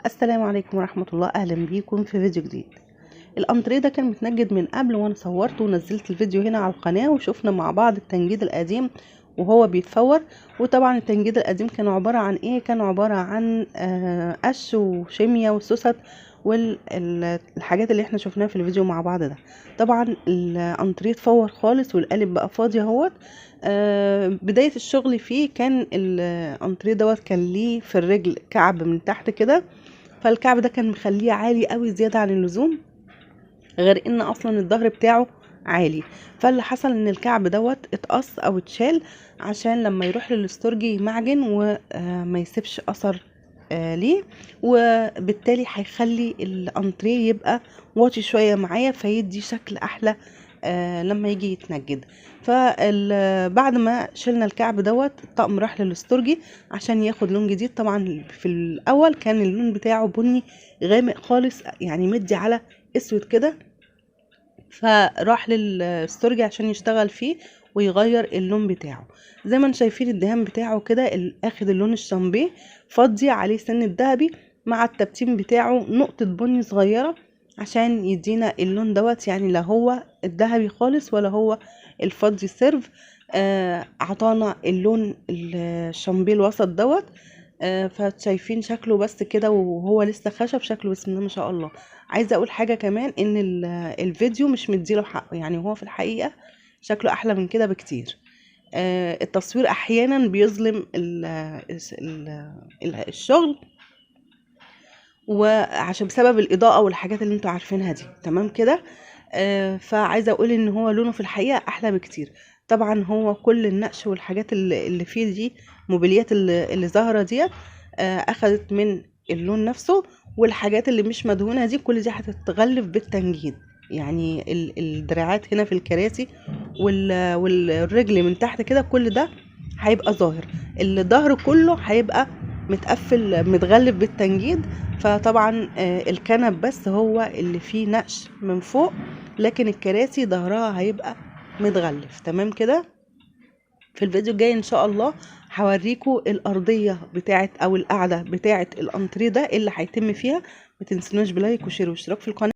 السلام عليكم ورحمة الله. اهلا بيكم في فيديو جديد. الانتريه ده كان متنجد من قبل، وانا صورته ونزلت الفيديو هنا على القناة، وشفنا مع بعض التنجيد القديم وهو بيتفور. وطبعا التنجيد القديم كان عبارة عن ايه؟ كان عبارة عن قش وشمية وسوست والحاجات اللي احنا شفناها في الفيديو مع بعض ده. طبعا الانتريه اتفور خالص والقالب بقى فاضي اهوت. بداية الشغل فيه كان الانتريه دوت كان ليه في الرجل كعب من تحت كده، فالكعب ده كان مخليه عالي قوي زيادة عن اللزوم، غير ان اصلا الظهر بتاعه عالي. فاللي حصل ان الكعب دوت اتقص او اتشال عشان لما يروح للاستورجي يمعجن وما يسيبش اثر ليه، وبالتالي هيخلي الانتريه يبقى واطي شوية معايا فيدي شكل احلى لما يجي يتنجد. فبعد ما شلنا الكعب دوت الطقم راح للاستورجي عشان ياخد لون جديد. طبعا في الاول كان اللون بتاعه بني غامق خالص، يعني مدي على اسود كده، فراح للاستورجي عشان يشتغل فيه ويغير اللون بتاعه. زي ما انتم شايفين الدهان بتاعه كده اخد اللون الشامبيه، فضي عليه سن الذهبي مع التبتيم بتاعه نقطة بني صغيرة عشان يدينا اللون دوت، يعني لا هو الذهبي خالص ولا هو الفضي سيرف. عطانا اللون الشامبيه الوسط دوت. فشايفين شكله بس كده وهو لسه خشب، شكله بسم الله ما شاء الله. عايزه اقول حاجه كمان، ان الفيديو مش مديله حقه، يعني هو في الحقيقه شكله احلى من كده بكتير. التصوير احيانا بيظلم الشغل، وعشان بسبب الاضاءه والحاجات اللي انتوا عارفينها دي، تمام كده. فعايزه اقول ان هو لونه في الحقيقه احلى بكتير. طبعا هو كل النقش والحاجات اللي فيه دي، موبيليات اللي ظاهره ديت اخدت من اللون نفسه، والحاجات اللي مش مدهونه دي كل دي هتتغلف بالتنجيد. يعني الدراعات هنا في الكراسي والرجل من تحت كده كل ده هيبقى ظاهر. الظهر كله هيبقى متقفل متغلف بالتنجيد. فطبعا الكنب بس هو اللي فيه نقش من فوق، لكن الكراسي ظهرها هيبقى متغلف تمام كده. في الفيديو الجاي ان شاء الله هوريكم الارضيه بتاعت او القعده بتاعت الانتريه ده اللي هيتم فيها. ما تنسوناش بلايك وشير واشتراك في القناه.